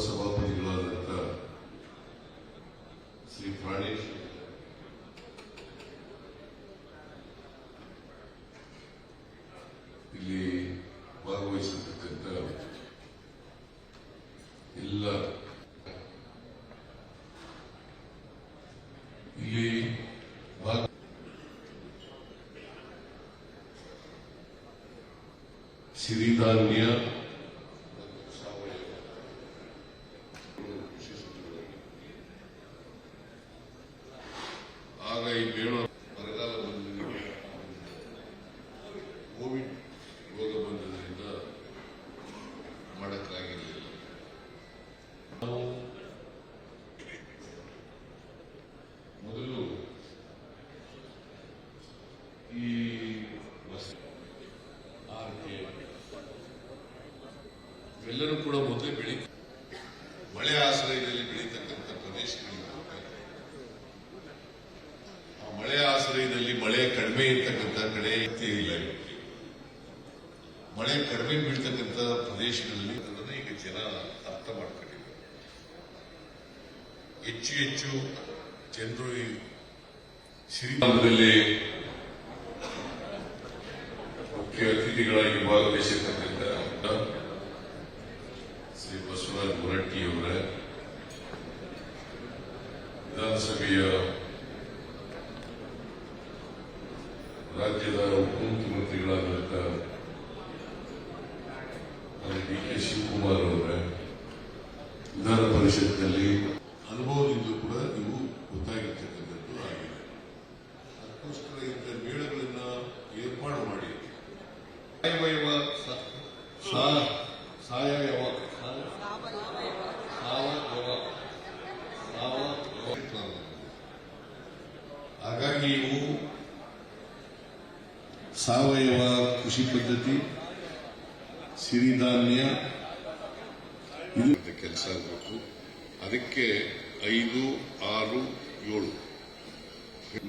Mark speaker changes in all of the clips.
Speaker 1: ಉಪಸಭಾಪತಿಗಳಾದಂಥ ಶ್ರೀ ಪ್ರಾಣೇಶ್ ಇಲ್ಲಿ ಭಾಗವಹಿಸಿರ್ತಕ್ಕಂಥ ಎಲ್ಲ ಇಲ್ಲಿ ಸಿರಿಧಾನ್ಯ ಆಗ ಈ ಬೇಡ ಬರಗಾಲ ಬಂದಿದೆ, ಕೋವಿಡ್ ರೋಗ ಬಂದಿದ್ದರಿಂದ ಮಾಡಕ್ಕಾಗಿರಲಿಲ್ಲ. ನಾವು ಮೊದಲು ಈ ಎಲ್ಲರೂ ಕೂಡ ಮೊದಲೇ ಮಳೆ ಆಶ್ರಯದಲ್ಲಿ ಬೆಳೀತಕ್ಕಂಥ ಪ್ರದೇಶಗಳಿಗೆ ಆ ಮಳೆ ಆಶ್ರಯದಲ್ಲಿ ಮಳೆ ಕಡಿಮೆ ಇರ್ತಕ್ಕಂಥ ಕಡೆ ಇಲ್ಲ. ಮಳೆ ಕಡಿಮೆ ಬೀಳ್ತಕ್ಕಂಥ ಪ್ರದೇಶಗಳಲ್ಲಿ ಅದನ್ನು ಈಗ ಜನ ಅರ್ಥ ಮಾಡ್ಕೊಂಡಿದ್ದಾರೆ. ಹೆಚ್ಚು ಹೆಚ್ಚು ಜನರು ಶ್ರೀರಾಮದಲ್ಲಿ ಮುಖ್ಯ ಅತಿಥಿಗಳಾಗಿ ಭಾಗವಹಿಸಿರ್ತಕ್ಕಂಥ ಶ್ರೀ ಬಸವರಾಜ ಹೊರಟ್ಟಿಯವರ ವಿಧಾನಸಭೆಯ ರಾಜ್ಯದ ಉಪಮುಖ್ಯಮಂತ್ರಿಗಳಾದಂಥ ಡಿ ಕೆ ಶಿವಕುಮಾರ್ ಅವರ ವಿಧಾನ ಪರಿಷತ್ನಲ್ಲಿ ಅನುಭವದಿಂದ ಕೂಡ ನೀವು ಗೊತ್ತಾಗಿರ್ತಕ್ಕಂಥದ್ದು ಆಗಿದೆ. ಅದಕ್ಕೋಸ್ಕರ ಇಂಥ ಮೇಳಗಳನ್ನ ಏರ್ಪಾಡು ಮಾಡಿ ಹಾಗಾಗಿ ಇವು ಸಾವಯವ ಕೃಷಿ ಪದ್ಧತಿ, ಸಿರಿಧಾನ್ಯ ಇದು ಕೆಲಸ ಆಗಬೇಕು. ಅದಕ್ಕೆ 5, 6, 7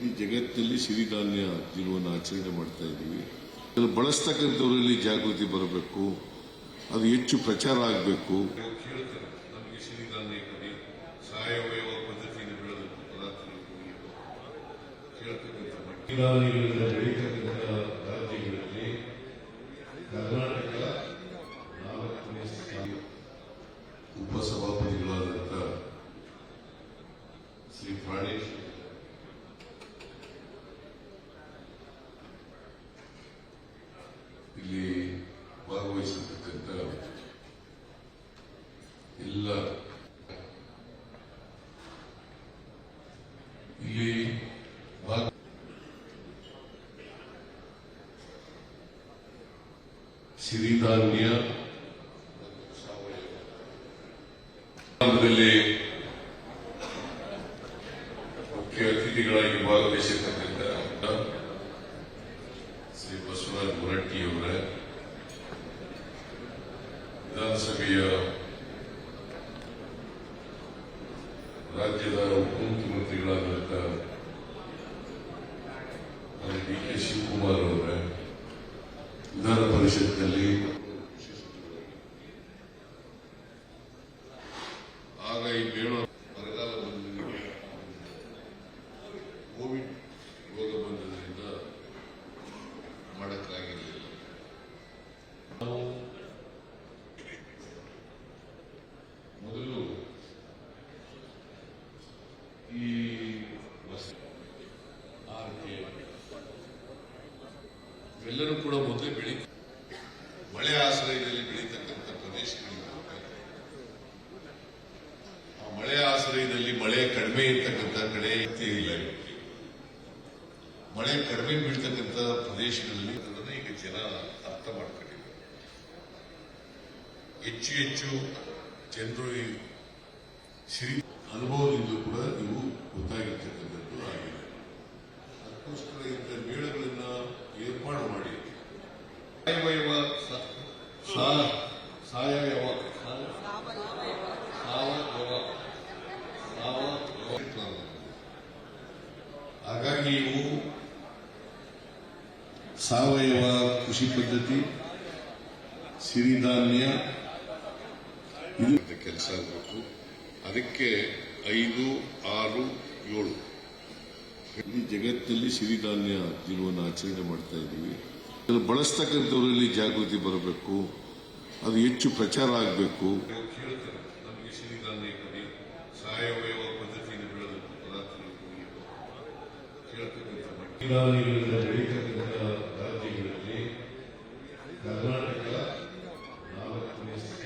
Speaker 1: ಈ ಜಗತ್ತಿನಲ್ಲಿ ಸಿರಿಧಾನ್ಯ ದಿನವನ್ನು ಆಚರಣೆ ಮಾಡ್ತಾ ಇದ್ದೀವಿ. ಅದನ್ನು ಬಳಸ್ತಕ್ಕಂಥವರಲ್ಲಿ ಜಾಗೃತಿ ಬರಬೇಕು, ಅದು ಹೆಚ್ಚು ಪ್ರಚಾರ ಆಗಬೇಕು. ನಮಗೆ ಸಿರಿಧಾನ್ಯ ಕೊಡಿ, ಸಾವಯವ ಪದ್ಧತಿಯಿಂದ ಬೆಳೆದಂಥ ಪದಾರ್ಥಗಳು ಕೇಳ್ತಕ್ಕಂಥ ಸಿರಿಧಾನ್ಯಗಳಿಂದ ಬೆಳೀತಕ್ಕಂಥ ರಾಜ್ಯಗಳಲ್ಲಿ ಕರ್ನಾಟಕ 4ನೇ ಸ್ಥಾನ. ಉಪಸಭಾಪತಿಗಳಾದಂಥ ಶ್ರೀ ಪ್ರಾಣೇಶ್ ಇಲ್ಲಿ ಭಾಗವಹಿಸಿರ್ತಕ್ಕಂಥ ಎಲ್ಲ ಇಲ್ಲಿ ಸಿರಿಧಾನ್ಯ ಸಾವಯವ ಮುಖ್ಯ ಅತಿಥಿಗಳಾಗಿ ಭಾಗವಹಿಸಿರ್ತಕ್ಕಂಥ ಶ್ರೀ ಬಸವರಾಜ ಹೊರಟ್ಟಿಯವರ ವಿಧಾನಸಭೆಯ ರಾಜ್ಯದ ಉಪಮುಖ್ಯಮಂತ್ರಿಗಳಾದಂಥ ಡಿ ಕೆ ಶಿವಕುಮಾರ್ ಅವರ ವಿಧಾನ ಪರಿಷತ್ನಲ್ಲಿ ಆಗ ಈ ಬೇಡ ಬರಗಾಲ ಬಂದಿದೆ, ಕೋವಿಡ್ ರೋಗ ಬಂದಿದ್ದರಿಂದ ಮಾಡಕ್ಕಾಗಿರಲಿಲ್ಲ. ನಾವು ಮೊದಲು ಈ ಎಲ್ಲರೂ ಕೂಡ ಮೊದಲೇ ಮಳೆ ಆಶ್ರಯದಲ್ಲಿ ಬೆಳೀತಕ್ಕಂಥ ಪ್ರದೇಶಗಳಿಗೆ ಆ ಮಳೆ ಆಶ್ರಯದಲ್ಲಿ ಮಳೆ ಕಡಿಮೆ ಇರ್ತಕ್ಕಂಥ ಕಡೆ ಇಲ್ಲ. ಮಳೆ ಕಡಿಮೆ ಬೀಳ್ತಕ್ಕಂಥ ಪ್ರದೇಶಗಳಲ್ಲಿ ಅದನ್ನು ಈಗ ಜನ ಅರ್ಥ ಮಾಡ್ಕೊಂಡಿದ್ದಾರೆ. ಹೆಚ್ಚು ಹೆಚ್ಚು ಜನರು ಅನುಭವದಿಂದ ಕೂಡ ನೀವು ಗೊತ್ತಾಗಿರ್ತಕ್ಕಂಥದ್ದು ಆಗಿದೆ. ಅದಕ್ಕೋಸ್ಕರ ಇಂಥ ಮೇಳಗಳನ್ನ ಏರ್ಪಾಡು ಮಾಡಿ ಸಾವಯವ ಹಾಗಾಗಿ ಇವು ಸಾವಯವ ಕೃಷಿ ಪದ್ಧತಿ, ಸಿರಿಧಾನ್ಯ ಇದು ಕೆಲಸ ಆಗಬೇಕು. ಅದಕ್ಕೆ 5, 6, 7 ಇಡೀ ಜಗತ್ತಿನಲ್ಲಿ ಸಿರಿಧಾನ್ಯ ದಿನವನ್ನು ಆಚರಣೆ ಮಾಡ್ತಾ ಇದ್ದೀವಿ. ಅದನ್ನು ಬಳಸ್ತಕ್ಕಂಥವರಲ್ಲಿ ಜಾಗೃತಿ ಬರಬೇಕು, ಅದು ಹೆಚ್ಚು ಪ್ರಚಾರ ಆಗಬೇಕು. ನಮಗೆ ಸಿರಿಧಾನ್ಯ ಕೊಡಿ, ಸಾವಯವ ಪದ್ಧತಿಯಿಂದ ಬೆಳೆದ ಪದಾರ್ಥಗಳು ಕೊಡಿ ಕೇಳ್ತಕ್ಕಂಥ ಸಿರಿಧಾನ್ಯಗಳಿಂದ ಬೆಳೀತಕ್ಕಂಥ ರಾಜ್ಯಗಳಲ್ಲಿ ಕರ್ನಾಟಕ